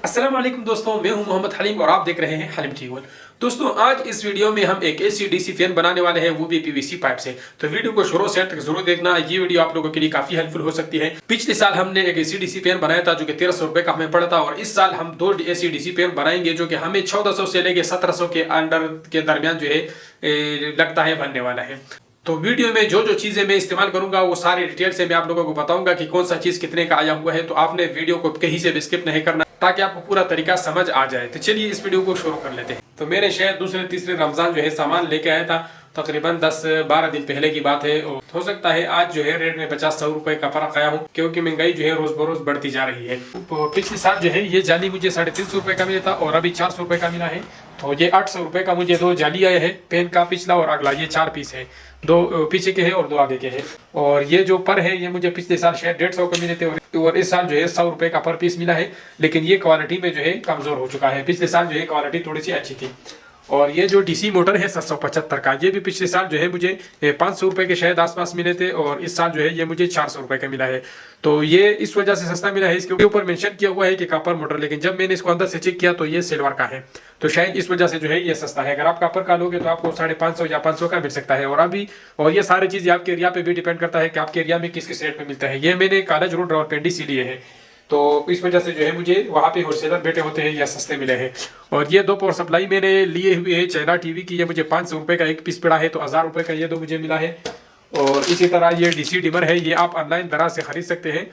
अस्सलाम वालेकुम दोस्तों, मैं हूं मोहम्मद हलीम और आप देख रहे हैं हलीम टीवी। दोस्तों, आज इस वीडियो में हम एक एसी डीसी फैन बनाने वाले हैं, वो भी पीवीसी पाइप से। तो वीडियो को शुरू से अंत तक जरूर देखना, ये वीडियो आप लोगों के लिए काफी हेल्पफुल हो सकती है। पिछले साल हमने एक एसी डीसी फैन बनाया था जो कि 1300 रुपए का हमें पड़ा था, और इस साल हम 2 एसी डीसी फैन बनाएंगे जो कि हमें 1400 से लेके 1700 के अंडर के दरमियान जो है लगता है बनने वाला है। तो वीडियो में जो जो चीजें मैं इस्तेमाल करूंगा वो सारी डिटेल से मैं आप लोगों को बताऊंगा कि कौन सा चीज कितने का आया हुआ है। तो आपने वीडियो को कहीं से भी स्किप नहीं करना ताकि आपको पूरा तरीका समझ आ जाए। तो चलिए इस वीडियो को शुरू कर लेते हैं। तो मैंने शायद दूसरे तीसरे रमजान जो है सामान लेके आया था, तकरीबन 10-12 दिन पहले की बात है। और हो सकता है आज जो है रेट में 50-100 रुपए का फर्क आया हूँ, क्योंकि महंगाई जो है रोज बरोज बढ़ती जा रही है। तो पिछले साल जो है ये जाली मुझे 350 रुपए का मिला था और अभी 400 रुपए का मिला है। तो ये 800 रुपए का मुझे 2 जाली आए हैं, पेन का पिछला और अगला, ये 4 पीस है, 2 पीछे के हैं और 2 आगे के हैं। और ये जो पर है ये मुझे पिछले साल शायद 150 के मिले थे और इस साल जो है 100 रुपए का पर पीस मिला है। लेकिन ये क्वालिटी में जो है कमजोर हो चुका है। पिछले साल जो है क्वालिटी थोड़ी सी अच्छी थी। और ये जो डीसी मोटर है 775 का, ये भी पिछले साल जो है मुझे 500 रुपए के शायद आसपास मिले थे और इस साल जो है ये मुझे 400 रुपए का मिला है। तो ये इस वजह से सस्ता मिला है। इसके ऊपर मेंशन किया हुआ है कि कॉपर मोटर, लेकिन जब मैंने इसको अंदर से चेक किया तो ये सिल्वर का है। तो शायद इस वजह से जो है ये सस्ता है। अगर आप कॉपर का लोगे तो आपको 550 या 500 का मिल सकता है। और ये सारी चीजें आपके एरिया पे भी डिपेंड करता है कि आपके एरिया में किस किस रेट में मिलता है। ये मैंने कॉलेज रोड और पेंडी से लिए है, तो इस वजह से जो है मुझे वहाँ पे होलसेलर बैठे होते हैं या सस्ते मिले हैं। और ये 2 पावर सप्लाई मैंने लिए हुए हैं चाइना टीवी की, ये मुझे 500 रुपए का एक पीस पड़ा है, तो 1000 रुपए का ये 2 मुझे मिला है। और इसी तरह ये डीसी डिमर है, ये आप ऑनलाइन दराज से खरीद सकते हैं,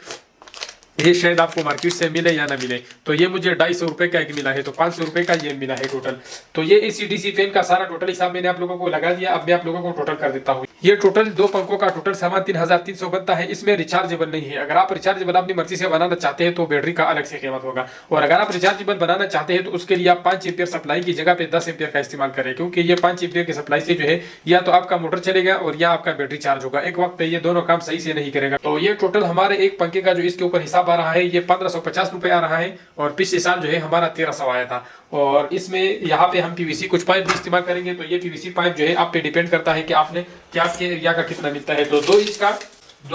ये शायद आपको मार्केट से मिले या ना मिले। तो ये मुझे 250 रुपए का एक मिला है, तो 500 रुपए का ये मिला है टोटल। तो ये एसी डीसी फैन का सारा टोटल हिसाब मैंने आप लोगों को लगा दिया। अब मैं आप लोगों को टोटल कर देता हूँ। ये टोटल 2 पंखों का टोटल सामान 3300 बनता है। इसमें रिचार्जेबल नहीं है। अगर आप रिचार्जेबल अपनी मर्जी से बनाना चाहते हैं तो बैटरी का अलग से कीमत होगा, और अगर आप रिचार्जेबल बनाना चाहते हैं तो उसके लिए आप 5 एम्पियर सप्लाई की जगह पे 10 एम्पियर का इस्तेमाल करें, क्योंकि ये 5 एम्पियर की सप्लाई से जो है या तो आपका मोटर चलेगा और या आपका बैटरी चार्ज होगा। एक वक्त पे ये दोनों काम सही से नहीं करेगा। तो ये टोटल हमारे एक पंखे का जो इसके ऊपर हिसाब आ रहा है ये 1550 रुपए आ रहा है, और पिछले साल जो है हमारा 1300 आया था। और इसमें यहाँ पे हम पीवीसी कुछ पाइप भी इस्तेमाल करेंगे। तो ये पीवीसी पाइप जो है आप पे डिपेंड करता है कि आपने क्या आपके एरिया का कितना मिलता है। तो 2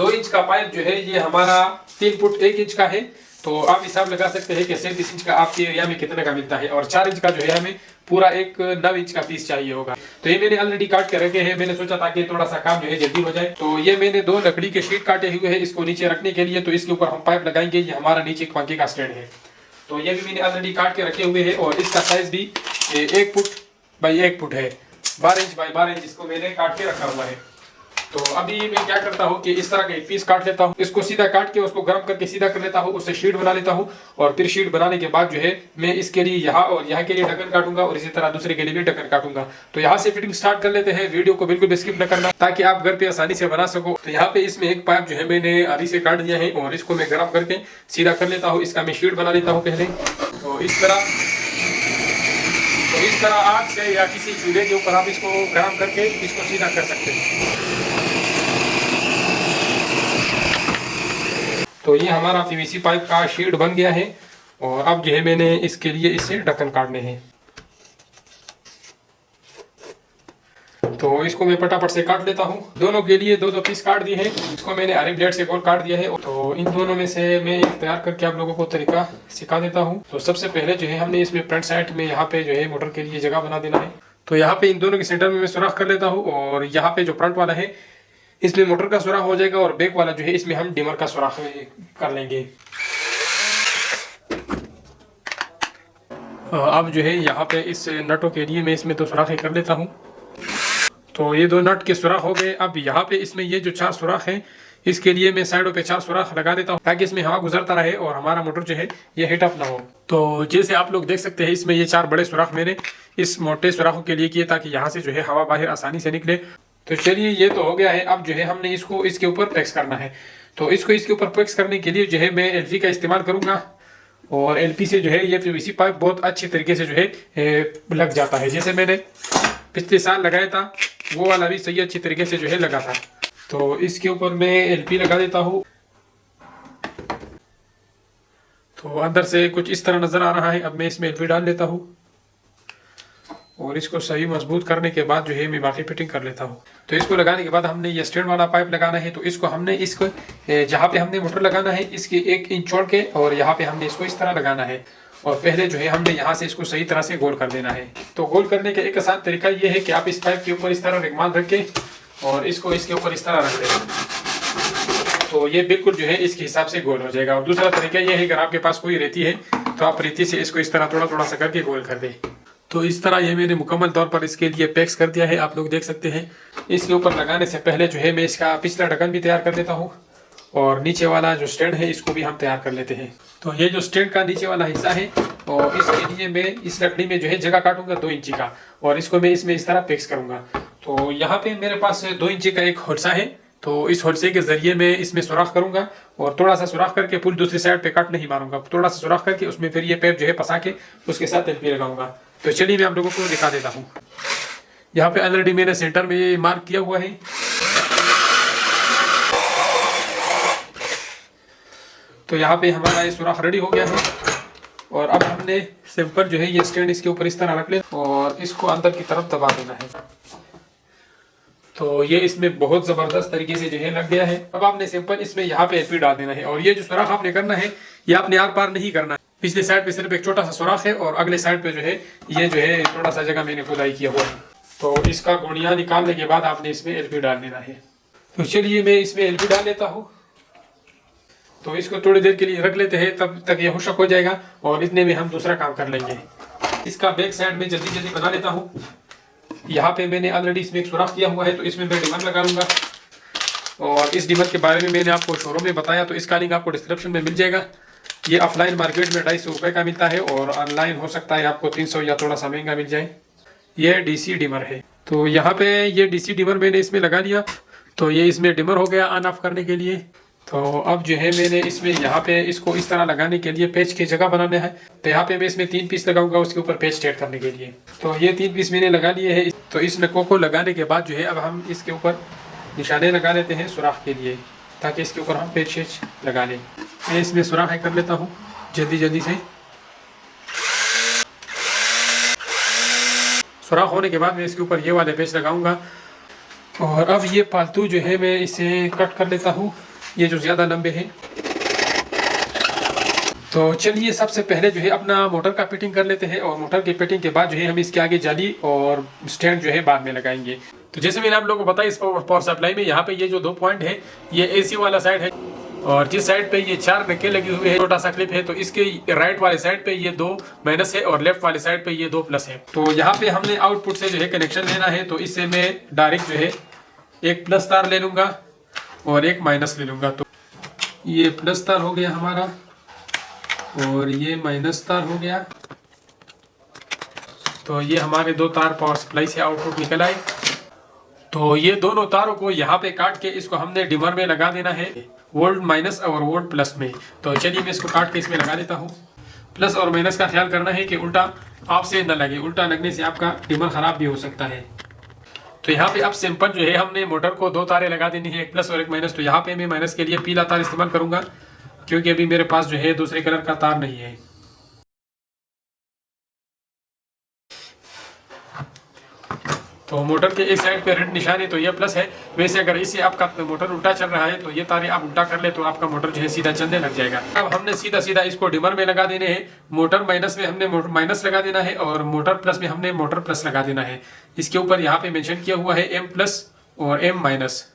इंच का पाइप जो है ये हमारा 3 फुट 1 इंच का है। तो आप हिसाब लगा सकते हैं कि 37 इंच का आपके एरिया में कितने का मिलता है। और 4 इंच का जो है हमें पूरा एक 9 इंच का पीस चाहिए होगा। तो ये मैंने ऑलरेडी काट के रखे हैं, मैंने सोचा था कि थोड़ा सा काम जो है जल्दी हो जाए। तो ये मैंने 2 लकड़ी के शीट काटे हुए हैं इसको नीचे रखने के लिए। तो इसके ऊपर हम पाइप लगाएंगे। ये हमारा नीचे पंखे का स्टैंड है, तो ये भी मैंने ऑलरेडी काट के रखे हुए हैं। और इसका साइज भी 1 फुट बाई 1 फुट है, 12 इंच बाई 12 इंच इसको मैंने काट के रखा हुआ है। तो अभी मैं क्या करता हूँ कि इस तरह का एक पीस काट लेता हूँ, इसको सीधा काट के उसको गर्म करके सीधा कर लेता हूँ, उससे शीट बना लेता हूँ। और फिर शीट बनाने के बाद जो है मैं इसके लिए यहाँ और यहाँ के लिए ढक्कन काटूंगा और इसी तरह दूसरे के लिए भी ढक्कन काटूंगा। तो यहाँ से फिटिंग स्टार्ट कर लेते हैं। वीडियो को बिल्कुल भी स्किप न करना ताकि आप घर पे आसानी से बना सको। तो यहाँ पे इसमें एक पाइप जो है मैंने आधी से काट दिया है और इसको मैं गर्म करके सीधा कर लेता हूँ। इसका मैं शीट बना लेता हूँ पहले। तो इस तरह आग से या किसी चूल्हे के ऊपर आप इसको गर्म करके इसको सीधा कर सकते हैं। तो ये हमारा पीवीसी पाइप का शीट बन गया है। और अब जो है मैंने इसके लिए इसे ढक्कन काटने हैं। तो इसको मैं फटाफट से काट लेता हूँ। दोनों के लिए 2-2 पीस काट दिए हैं। इसको मैंने हरी ब्लेड से गोल काट दिया है। तो इन दोनों में से मैं एक तैयार करके आप लोगों को तरीका सिखा देता हूँ। तो सबसे पहले जो है हमने इसमें फ्रंट साइड में यहाँ पे जो है मोटर के लिए जगह बना देना है। तो यहाँ पे इन दोनों के सेंटर में मैं सुराख कर लेता हूँ, और यहाँ पे जो फ्रंट वाला है इसमें मोटर का सुराख हो जाएगा, और बैक वाला जो है इसमें हम डिमर का सुराख कर लेंगे। अब जो है यहाँ पे इस नटों के लिए मैं इसमें 2 सुराख कर लेता हूँ। तो ये 2 नट के सुराख हो गए। अब यहाँ पे इसमें ये जो 4 सुराख हैं इसके लिए मैं साइडों पे 4 सुराख लगा देता हूँ ताकि इसमें हवा गुजरता रहे और हमारा मोटर जो है ये हीट अप ना हो। तो जैसे आप लोग देख सकते हैं इसमें ये 4 बड़े सुराख मैंने इस मोटे सुराखों के लिए किए ताकि यहाँ से जो है हवा बाहर आसानी से निकले। तो चलिए ये तो हो गया है। अब जो है हमने इसको इसके ऊपर पैक्स करना है। तो इसको इसके ऊपर पैक्स करने के लिए जो है मैं एलपी का इस्तेमाल करूंगा, और एलपी से जो है ये पीवीसी पाइप बहुत अच्छी तरीके से जो है लग जाता है। जैसे मैंने पिछले साल लगाया था वो वाला भी सही अच्छी तरीके से जो है लगा था। तो इसके ऊपर मैं एलपी लगा देता हूँ। तो अंदर से कुछ इस तरह नजर आ रहा है। अब मैं इसमें एलपी डाल लेता हूँ और इसको सही मजबूत करने के बाद जो है मैं बाकी फिटिंग कर लेता हूँ। तो इसको लगाने के बाद हमने ये स्टैंड वाला पाइप लगाना है। तो इसको हमने इसको जहाँ पे हमने मोटर लगाना है इसके 1 इंच छोड़ के और यहाँ पे हमने इसको इस तरह लगाना है। और पहले जो है हमने यहाँ से इसको सही तरह से गोल कर देना है। तो गोल करने का एक आसान तरीका ये है कि आप इस पाइप के ऊपर इस तरह रुमाल रख के और इसको इसके ऊपर इस तरह रख दें, तो ये बिल्कुल जो है इसके हिसाब से गोल हो जाएगा। और दूसरा तरीका ये है अगर आपके पास कोई रेती है तो आप रेती से इसको इस तरह थोड़ा थोड़ा सा करके गोल कर दें। तो इस तरह ये मैंने मुकम्मल तौर पर इसके लिए पैक्स कर दिया है, आप लोग देख सकते हैं। इसके ऊपर लगाने से पहले जो है मैं इसका पिछला ढक्कन भी तैयार कर देता हूँ और नीचे वाला जो स्टैंड है इसको भी हम तैयार कर लेते हैं। तो ये जो स्टैंड का नीचे वाला हिस्सा है और इसके लिए मैं इस लकड़ी में जो है जगह काटूंगा 2 इंची का और इसको मैं इसमें इस तरह पैक्स करूंगा। तो यहाँ पे मेरे पास 2 इंची का एक होल्सा है, तो इस होल्से के जरिए मैं इसमें सुराख करूंगा और थोड़ा सा सुराख करके पुल दूसरी साइड पे कट नहीं मारूंगा, थोड़ा सा सुराख करके उसमें फिर ये पैप जो है फंसा के उसके साथ एलपी लगाऊंगा। तो चलिए मैं आप लोगों को दिखा देता हूँ। यहाँ पे ऑलरेडी मैंने सेंटर में ये मार्क किया हुआ है। तो यहाँ पे हमारा ये सुराख रेडी हो गया है और अब हमने सिंपल जो है ये स्टैंड इसके ऊपर इस तरह रख ले और इसको अंदर की तरफ दबा देना है। तो ये इसमें बहुत ज़बरदस्त तरीके से जो है लग गया है। अब आपने सिंपल इसमें यहाँ पे एलपी डाल देना है और ये जो सुराख आपने करना है ये आपने आर पार नहीं करना है। पिछले साइड पे सिर्फ एक छोटा सा सुराख है और अगले साइड पे जो है ये जो है थोड़ा सा जगह मैंने खुदाई किया हुआ है। तो इसका गुणिया निकालने के बाद आपने इसमें एलपी डाल देना है। तो चलिए मैं इसमें एलपी डाल लेता हूँ। तो इसको थोड़ी देर के लिए रख लेते हैं, तब तक ये खुशक हो जाएगा और इतने में हम दूसरा काम कर लेंगे। इसका बैक साइड में जल्दी जल्दी बना लेता हूँ। यहाँ पे मैंने ऑलरेडी इसमें एक सुराख किया हुआ है, तो इसमें मैं डिमर लगा लूँगा और इस डिमर के बारे में मैंने आपको शोरूम में बताया, तो इसका लिंक आपको डिस्क्रिप्शन में मिल जाएगा। ये ऑफलाइन मार्केट में 250 रुपये का मिलता है और ऑनलाइन हो सकता है आपको 300 या थोड़ा सा महंगा मिल जाए। ये डीसी डिमर है। तो यहाँ पे ये डीसी डिमर मैंने इसमें लगा लिया, तो ये इसमें डिमर हो गया ऑन ऑफ करने के लिए। तो अब जो है मैंने इसमें यहाँ पे इसको इस तरह लगाने के लिए पेच की जगह बनाना है। तो यहाँ पे मैं इसमें 3 पीस लगाऊंगा उसके ऊपर पेच सेट करने के लिए। तो ये 3 पीस मैंने लगा लिए हैं। तो इस नकों को लगाने के बाद जो है अब हम इसके ऊपर निशाने लगा लेते हैं सुराख के लिए, ताकि इसके ऊपर हम पेच शेच लगा लें। मैं इसमें सुराख कर लेता हूँ जल्दी जल्दी से। सुराख होने के बाद मैं इसके ऊपर ये वाले पेच लगाऊंगा और अब ये पालतू जो है मैं इसे कट कर लेता हूँ, ये जो ज़्यादा लंबे हैं। तो चलिए सबसे पहले जो है अपना मोटर का फिटिंग कर लेते हैं और मोटर की फिटिंग के बाद जो है हम इसके आगे जाली और स्टैंड जो है बाद में लगाएंगे। तो जैसे मैंने आप लोगों को बताया इस पावर सप्लाई में यहाँ पे ये जो 2 पॉइंट है ये एसी वाला साइड है और जिस साइड पे ये 4 नक्के लगे हुए हैं, छोटा सा क्लिप है, तो इसके राइट वाले साइड पे ये 2 माइनस है और लेफ्ट वाले साइड पे ये 2 प्लस है। तो यहाँ पे हमने आउटपुट से जो है कनेक्शन लेना है, तो इससे मैं डायरेक्ट जो है एक प्लस तार ले लूँगा और एक माइनस ले लूँगा। तो ये प्लस तार हो गया हमारा और ये माइनस तार हो गया। तो ये हमारे 2 तार पावर सप्लाई से आउटपुट निकल आए। तो ये दोनों तारों को यहाँ पे काट के इसको हमने डिमर में लगा देना है, वोल्ट माइनस और वोल्ट प्लस में। तो चलिए मैं इसको काट के इसमें लगा देता हूँ। प्लस और माइनस का ख्याल करना है कि उल्टा आपसे न लगे, उल्टा लगने से आपका डिमर खराब भी हो सकता है। तो यहाँ पे अब सिंपल जो है हमने मोटर को 2 तारें लगा देनी है, एक प्लस और एक माइनस। तो यहाँ पे मैं माइनस के लिए पीला तार इस्तेमाल करूँगा क्योंकि अभी मेरे पास जो है दूसरे कलर का तार नहीं है। तो मोटर के एक साइड पे रेड निशान है तो ये प्लस है। वैसे अगर इससे आपका मोटर उल्टा चल रहा है तो ये तारें आप उल्टा कर ले तो आपका मोटर जो है सीधा चलने लग जाएगा। अब हमने सीधा सीधा इसको डिमर में लगा देने हैं। मोटर माइनस में हमने माइनस लगा देना है और मोटर प्लस में हमने मोटर प्लस लगा देना है। इसके ऊपर यहाँ पे मेंशन किया हुआ है M प्लस और M माइनस।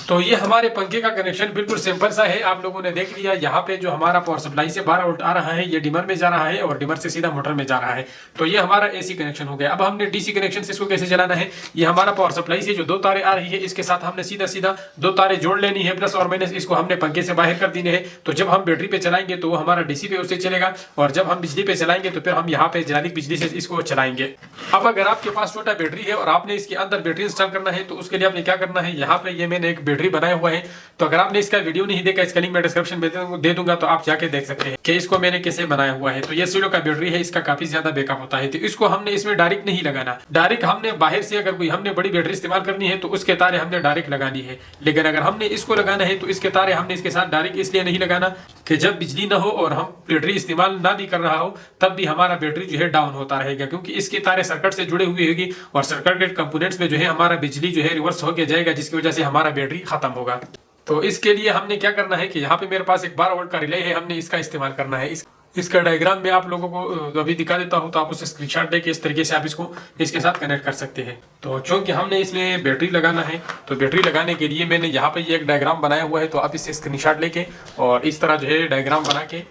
तो ये हमारे पंखे का कनेक्शन बिल्कुल सिंपल सा है, आप लोगों ने देख लिया। यहाँ पे जो हमारा पावर सप्लाई से 12 वोल्ट आ रहा है ये डिमर में जा रहा है और डिमर से सीधा मोटर में जा रहा है। तो ये हमारा एसी कनेक्शन हो गया। अब हमने डीसी कनेक्शन से इसको कैसे चलाना है, ये हमारा पावर सप्लाई से जो 2 तारें आ रही है इसके साथ हमने सीधा सीधा 2 तारें जोड़ लेनी है, प्लस और माइनस। इसको हमने पंखे से बाहर कर देने हैं। तो जब हम बैटरी पे चलाएंगे तो वो हमारा डीसी पे उससे चलेगा और जब हम बिजली पे चलाएंगे तो फिर हम यहाँ पे डायरेक्ट बिजली से इसको चलाएंगे। अब अगर आपके पास छोटा बैटरी है और आपने इसके अंदर बैटरी इंस्टॉल करना है तो उसके लिए आपने क्या करना है, यहाँ पे ये मैंने एक बैटरी बनाया हुआ है। तो अगर आपने इसका वीडियो नहीं देखा, इसका लिंक मैं डिस्क्रिप्शन में दे दूंगा, तो आप जाके देख सकते हैं कि इसको मैंने कैसे बनाया हुआ है। तो ये सीलो का बैटरी है, इसका काफी ज्यादा बैकअप होता है। तो इसको हमने इसमें डायरेक्ट नहीं लगाना, डायरेक्ट हमने बाहर से अगर कोई हमने बड़ी बैटरी इस्तेमाल करनी है तो उसके तारे हमने डायरेक्ट लगानी है। लेकिन अगर हमने इसको लगाना है तो इसके तारे हमने इसके साथ डायरेक्ट इसलिए नहीं लगाना कि जब बिजली ना हो और हम बैटरी इस्तेमाल ना भी कर रहा हो तब भी हमारा बैटरी जो है डाउन होता रहेगा, क्योंकि इसके तारे सर्किट से जुड़े हुए होगी और सर्किट के कंपोनेंट्स में जो है हमारा बिजली जो है रिवर्स होकर जाएगा, जिसकी वजह से हमारा बैटरी खत्म होगा। तो इसके लिए हमने क्या करना है कि यहाँ पे मेरे पास एक 12 वोल्ट का रिले है, हमने इसका इस्तेमाल करना है। इसका डायग्राम मैं आप लोगों को अभी दिखा देता हूं, तो आप उसे स्क्रीनशॉट लेके इस तरीके से आप इसको इसके साथ कनेक्ट कर सकते हैं। तो चूंकि हमने इसमें बैटरी लगाना है, तो बैटरी लगाने के लिए मैंने यहाँ पे ये एक डायग्राम बनाया हुआ है, तो आप इसे स्क्रीनशॉट लेके और इस तरह जो है डायग्राम बना के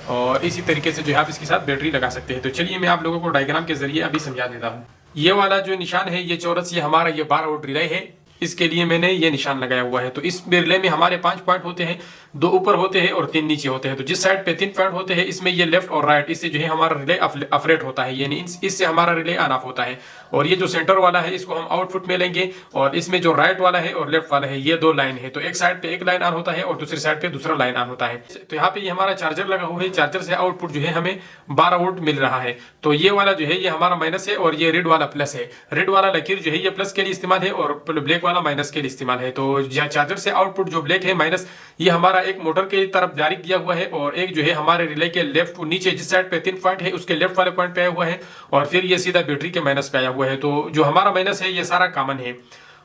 और इसी तरीके से जो है आप इसके साथ बैटरी लगा सकते हैं। तो चलिए मैं आप लोगों को डायग्राम के जरिए अभी समझा देता हूँ। ये वाला जो निशान है, ये चौरस, ये हमारा ये 12 वोल्ट रिले है, इसके लिए मैंने ये निशान लगाया हुआ है। तो इस रिले में हमारे 5 पॉइंट होते हैं, 2 ऊपर होते हैं और 3 नीचे होते हैं। तो जिस साइड पे 3 पॉइंट होते हैं, इसमें ये लेफ्ट और राइट, इससे जो है हमारा रिले ऑपरेट होता है, यानी इससे हमारा रिले ऑन ऑफ होता है। और ये जो सेंटर वाला है, इसको हम आउटपुट में लेंगे, और इसमें जो राइट वाला है और लेफ्ट वाला है, ये 2 लाइन है। तो एक साइड पे एक लाइन ऑन होता है और दूसरी साइड पे दूसरा लाइन ऑन होता है। तो यहाँ पे ये हमारा चार्जर लगा हुआ है, चार्जर से आउटपुट जो है हमें 12 वोल्ट मिल रहा है। तो ये वाला जो है ये हमारा माइनस है और ये रेड वाला प्लस है। रेड वाला लकीर जो है ये प्लस के लिए इस्तेमाल है और ब्लैक वाला माइनस के लिए इस्तेमाल है। तो चार्जर से आउटपुट जो ब्लैक है माइनस, ये हमारा एक मोटर के तरफ जारी किया हुआ है, और एक जो है हमारे रिले के लेफ्ट नीचे जिस साइड पे 3 पॉइंट है उसके लेफ्ट वाले पॉइंट पे आया हुआ है, और फिर ये सीधा बैटरी के माइनस पे आया हुआ है। तो जो हमारा माइनस है ये सारा कॉमन है,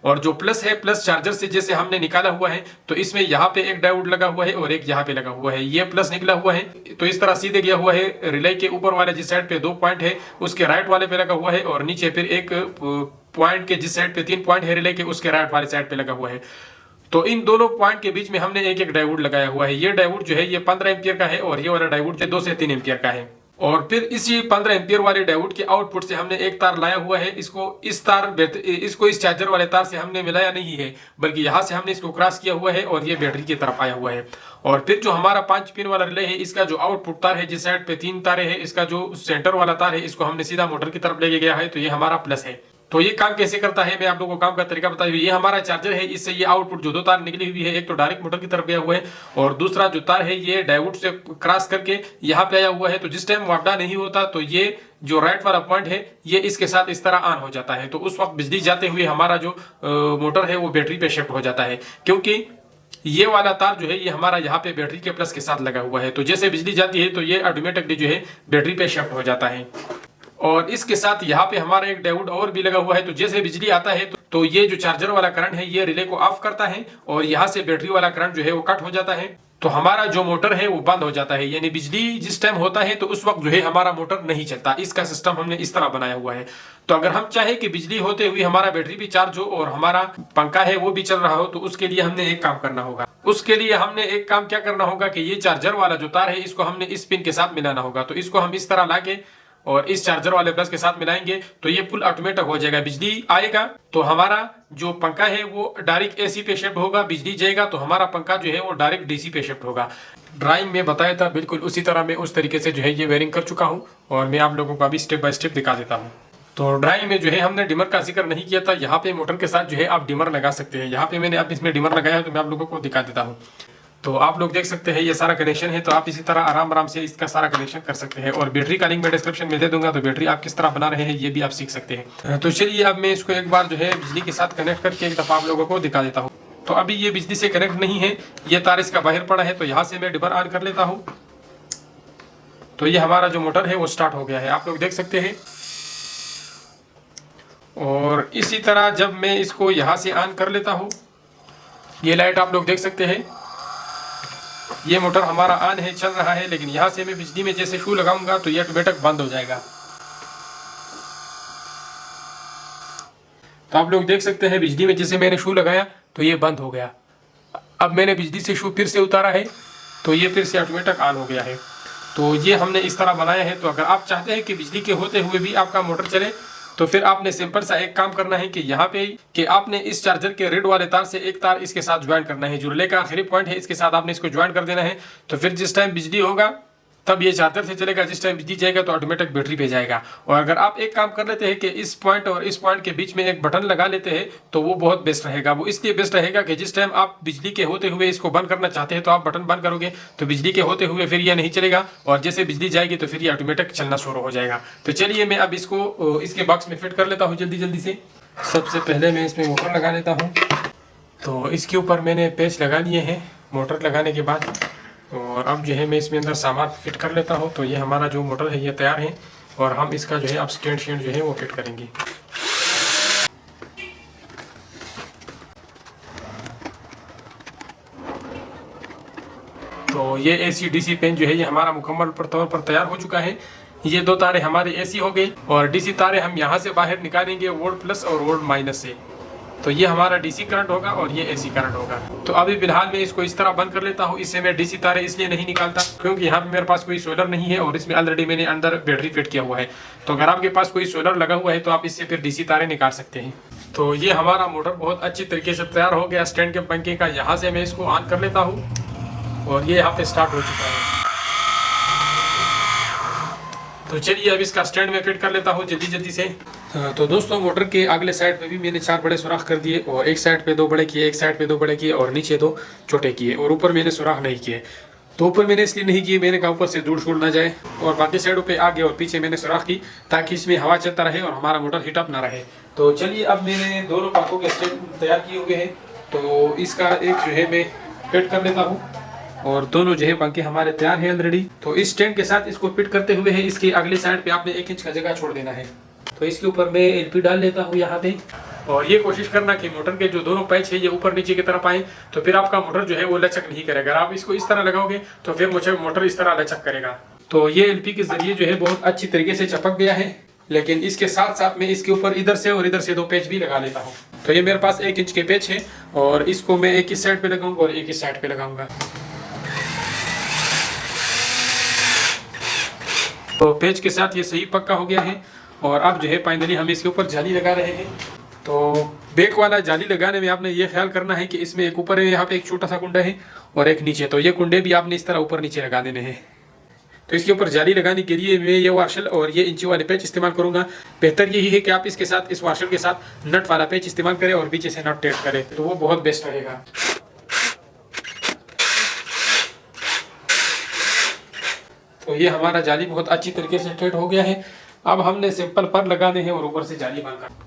और जो प्लस है, प्लस चार्जर से जैसे हमने निकाला हुआ है, तो इसमें यहाँ पे एक डायोड लगा हुआ है और एक यहाँ पे लगा हुआ है, ये प्लस निकला हुआ है। तो इस तरह सीधे गया हुआ है रिले के ऊपर वाले जिस साइड पे 2 पॉइंट है उसके राइट वाले पे लगा हुआ है, और नीचे फिर एक पॉइंट के जिस साइड पे 3 पॉइंट है रिले के उसके राइट वाले साइड पे लगा हुआ है। तो इन दोनों पॉइंट के बीच में हमने एक एक डायोड लगाया हुआ है। ये डायोड जो है ये 15 एम्पियर का है, और ये वाला डायोड जो 2 से 3 एम्पियर का है। और फिर इसी 15 एम्पियर वाले डायोड के आउटपुट से हमने एक तार लाया हुआ है, इसको इस चार्जर वाले तार से हमने मिलाया नहीं है, बल्कि यहाँ से हमने इसको क्रॉस किया हुआ है और ये बैटरी की तरफ आया हुआ है। और फिर जो हमारा 5 पिन वाला रिले है, इसका जो आउटपुट तार है, जिस साइड पे 3 तारे हैं, इसका जो सेंटर वाला तार है, इसको हमने सीधा मोटर की तरफ लेके गया है, तो ये हमारा प्लस है। तो ये काम कैसे करता है, मैं आप लोगों को काम का तरीका बता दूं। ये हमारा चार्जर है, इससे ये आउटपुट जो 2 तार निकली हुई है, एक तो डायरेक्ट मोटर की तरफ गया हुआ है, और दूसरा जो तार है ये डायोड से क्रॉस करके यहाँ पे आया हुआ है। तो जिस टाइम वापडा नहीं होता, तो ये जो राइट वाला पॉइंट है ये इसके साथ इस तरह ऑन हो जाता है। तो उस वक्त बिजली जाते हुए हमारा जो मोटर है वो बैटरी पे शिफ्ट हो जाता है, क्योंकि ये वाला तार जो है ये हमारा यहाँ पे बैटरी के प्लस के साथ लगा हुआ है। तो जैसे बिजली जाती है तो ये ऑटोमेटिकली जो है बैटरी पे शिफ्ट हो जाता है। और इसके साथ यहाँ पे हमारा एक डायोड और भी लगा हुआ है। तो जैसे बिजली आता है तो ये जो चार्जर वाला करंट है ये रिले को ऑफ करता है, और यहाँ से बैटरी वाला करंट जो है वो कट हो जाता है। तो हमारा जो मोटर है वो बंद हो जाता है, यानी बिजली जिस टाइम होता है तो उस वक्त जो है हमारा मोटर नहीं चलता। इसका सिस्टम हमने इस तरह बनाया हुआ है। तो अगर हम चाहे कि बिजली होते हुए हमारा बैटरी भी चार्ज हो और हमारा पंखा है वो भी चल रहा हो, तो उसके लिए हमने एक काम करना होगा। उसके लिए हमने एक काम क्या करना होगा कि ये चार्जर वाला जो तार है इसको हमने इस पिन के साथ मिलाना होगा। तो इसको हम इस तरह लाके और इस चार्जर वाले प्लस के साथ मिलाएंगे, तो ये फुल ऑटोमेटिक हो जाएगा। बिजली आएगा तो हमारा जो पंखा है वो डायरेक्ट एसी पे शिफ्ट होगा, बिजली जाएगा तो हमारा पंखा जो है वो डायरेक्ट डीसी पे शिफ्ट होगा। ड्राइंग में बताया था बिल्कुल उसी तरह मैं उस तरीके से जो है ये वेयरिंग कर चुका हूँ, और मैं आप लोगों को अभी स्टेप बाय स्टेप दिखा देता हूँ। तो ड्राइंग में जो है हमने डिमर का जिक्र नहीं किया था। यहाँ पे मोटर के साथ जो है आप डिमर लगा सकते हैं। यहाँ पे मैंने अब इसमें डिमर लगाया है, तो मैं आप लोगों को दिखा देता हूँ। तो आप लोग देख सकते हैं ये सारा कनेक्शन है। तो आप इसी तरह आराम से इसका सारा कनेक्शन कर सकते हैं, और बैटरी का लिंक मैं डिस्क्रिप्शन में दे दूंगा, तो बैटरी आप किस तरह बना रहे हैं ये भी आप सीख सकते हैं। तो चलिए अब मैं इसको एक बार जो है बिजली के साथ कनेक्ट करके एक दफ़ा आप लोगों को दिखा देता हूँ। तो अभी ये बिजली से कनेक्ट नहीं है, ये तार इसका बाहर पड़ा है। तो यहाँ से मैं डिमर ऑन कर लेता हूँ, तो ये हमारा जो मोटर है वो स्टार्ट हो गया है, आप लोग देख सकते हैं। और इसी तरह जब मैं इसको यहाँ से ऑन कर लेता हूँ, ये लाइट आप लोग देख सकते हैं, ये मोटर हमारा ऑन है, चल रहा है। लेकिन यहाँ से मैं बिजली में जैसे शू लगाऊंगा तो ये ऑटोमेटिक बंद हो जाएगा। तो आप लोग देख सकते हैं बिजली में जैसे मैंने शू लगाया तो ये बंद हो गया। अब मैंने बिजली से शू फिर से उतारा है तो ये फिर से ऑटोमेटिक ऑन हो गया है। तो ये हमने इस तरह बनाया है। तो अगर आप चाहते हैं कि बिजली के होते हुए भी आपका मोटर चले, तो फिर आपने सिंपल सा एक काम करना है कि यहाँ पे कि आपने इस चार्जर के रेड वाले तार से एक तार इसके साथ ज्वाइन करना है, जो रिले का आखिरी पॉइंट है इसके साथ आपने इसको ज्वाइन कर देना है। तो फिर जिस टाइम बिजली होगा तब ये चार्जर से चलेगा, जिस टाइम बिजली जाएगा तो ऑटोमेटिक बैटरी पे जाएगा। और अगर आप एक काम कर लेते हैं कि इस पॉइंट और इस पॉइंट के बीच में एक बटन लगा लेते हैं तो वो बहुत बेस्ट रहेगा। वो इसलिए बेस्ट रहेगा कि जिस टाइम आप बिजली के होते हुए इसको बंद करना चाहते हैं तो आप बटन बंद करोगे तो बिजली के होते हुए फिर ये नहीं चलेगा, और जैसे बिजली जाएगी तो फिर ये ऑटोमेटिक चलना शुरू हो जाएगा। तो चलिए मैं अब इसको इसके बॉक्स में फिट कर लेता हूँ जल्दी से। सबसे पहले मैं इसमें मोटर लगा लेता हूँ। तो इसके ऊपर मैंने पेच लगा लिए हैं मोटर लगाने के बाद, और अब जो है मैं इसमें अंदर सामान फिट कर लेता हूँ। तो ये हमारा जो मोटर है ये तैयार है, और हम इसका जो है अब स्टैंड जो है वो फिट करेंगे। तो ये AC DC फैन जो है ये हमारा मुकम्मल तौर पर तैयार हो चुका है। ये दो तारे हमारे AC हो गए और DC तारे हम यहाँ से बाहर निकालेंगे वोल्ट प्लस और वोल्ट माइनस से। तो ये हमारा DC करंट होगा और ये AC करंट होगा। तो अभी फिलहाल मैं इसको इस तरह बंद कर लेता हूँ। इससे मैं DC तारे इसलिए नहीं निकालता क्योंकि यहाँ पे मेरे पास कोई सोलर नहीं है और इसमें ऑलरेडी मैंने अंदर बैटरी फिट किया हुआ है। तो अगर आपके पास कोई सोलर लगा हुआ है तो आप इससे फिर DC तारे निकाल सकते हैं। तो ये हमारा मोटर बहुत अच्छी तरीके से तैयार हो गया स्टैंड के पंखे का। यहाँ से मैं इसको ऑन कर लेता हूँ और ये यहाँ पे स्टार्ट हो चुका है। तो चलिए अब इसका स्टैंड में फिट कर लेता हूँ जल्दी से। तो दोस्तों मोटर के अगले साइड पे भी मैंने 4 बड़े सुराख कर दिए और एक साइड पे 2 बड़े किए, एक साइड पे 2 बड़े किए और नीचे 2 छोटे किए और ऊपर मैंने सुराख नहीं किए। तो ऊपर मैंने इसलिए नहीं किए, मैंने कहा ऊपर से धूल शूल ना जाए। और बाकी साइडों पे आगे और पीछे मैंने सुराख की ताकि इसमें हवा चलता रहे और हमारा मोटर हीटअप ना रहे। तो चलिए अब मैंने दोनों पंखों के स्टैंड तैयार किए हुए हैं। तो इसका एक जो है मैं फिट कर लेता हूँ और दोनों जो है पंखे हमारे तैयार हैं ऑलरेडी। तो इस स्टैंड के साथ इसको फिट करते हुए है इसके अगले साइड पे आपने 1 इंच का जगह छोड़ देना है। तो इसके ऊपर मैं LP डाल लेता हूँ यहाँ पे और ये कोशिश करना कि मोटर के जो दोनों पैच है ये ऊपर नीचे की तरफ आए। तो फिर आपका मोटर जो है वो लचक नहीं करेगा। अगर आप इसको इस तरह लगाओगे तो फिर मोटर इस तरह लचक करेगा। तो ये LP के जरिए जो है बहुत अच्छी तरीके से चपक गया है। लेकिन इसके साथ साथ मैं इसके ऊपर इधर से और इधर से 2 पेच भी लगा लेता हूँ। तो ये मेरे पास 1 इंच के पेच है और इसको मैं एक इस साइड पे लगाऊंगा और एक इस साइड पे लगाऊंगा। तो पेच के साथ ये सही पक्का हो गया है और अब जो है फाइनली हम इसके ऊपर जाली लगा रहे हैं। तो बैक वाला जाली लगाने में आपने ये ख्याल करना है कि इसमें एक ऊपर है, यहाँ पे एक छोटा सा कुंडा है और एक नीचे। तो ये कुंडे भी आपने इस तरह ऊपर नीचे लगा देने हैं। तो इसके ऊपर जाली लगाने के लिए मैं ये वाशल और ये इंची वाले पेच इस्तेमाल करूंगा। बेहतर यही है कि आप इसके साथ इस वाशल के साथ नट वाला पेच इस्तेमाल करें और पीछे से नट टेप करें, तो वो बहुत बेस्ट रहेगा। तो ये हमारा जाली बहुत अच्छी तरीके से टाइट हो गया है। अब हमने सिंपल पर लगाने हैं और ऊपर से जाली बांधकर।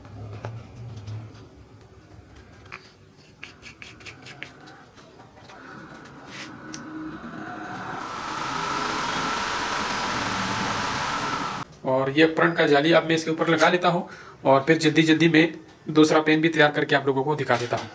और ये फ्रंट का जाली अब मैं इसके ऊपर लगा लेता हूँ और फिर जल्दी में दूसरा पेन भी तैयार करके आप लोगों को दिखा देता हूँ।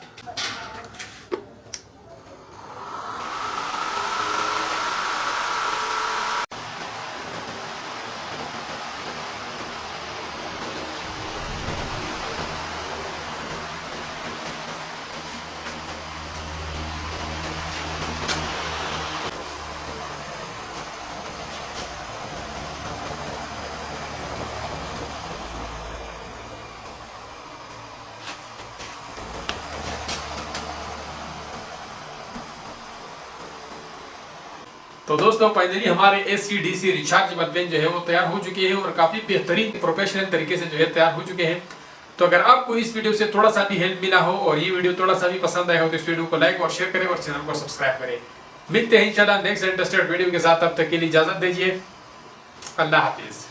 तो दोस्तों फाइनली हमारे AC DC रिचार्जेबल पेन जो है वो तैयार हो चुके हैं और काफी बेहतरीन प्रोफेशनल तरीके से जो है तैयार हो चुके हैं। तो अगर आपको इस वीडियो से थोड़ा सा भी हेल्प मिला हो और ये वीडियो थोड़ा सा भी पसंद आया हो तो इस वीडियो को लाइक और शेयर करें और चैनल को सब्सक्राइब करें। मिलते हैं इंशाल्लाह नेक्स्ट इंटरेस्टेड वीडियो के साथ। तब तक के लिए इजाजत दीजिए। अल्लाह हाफिज।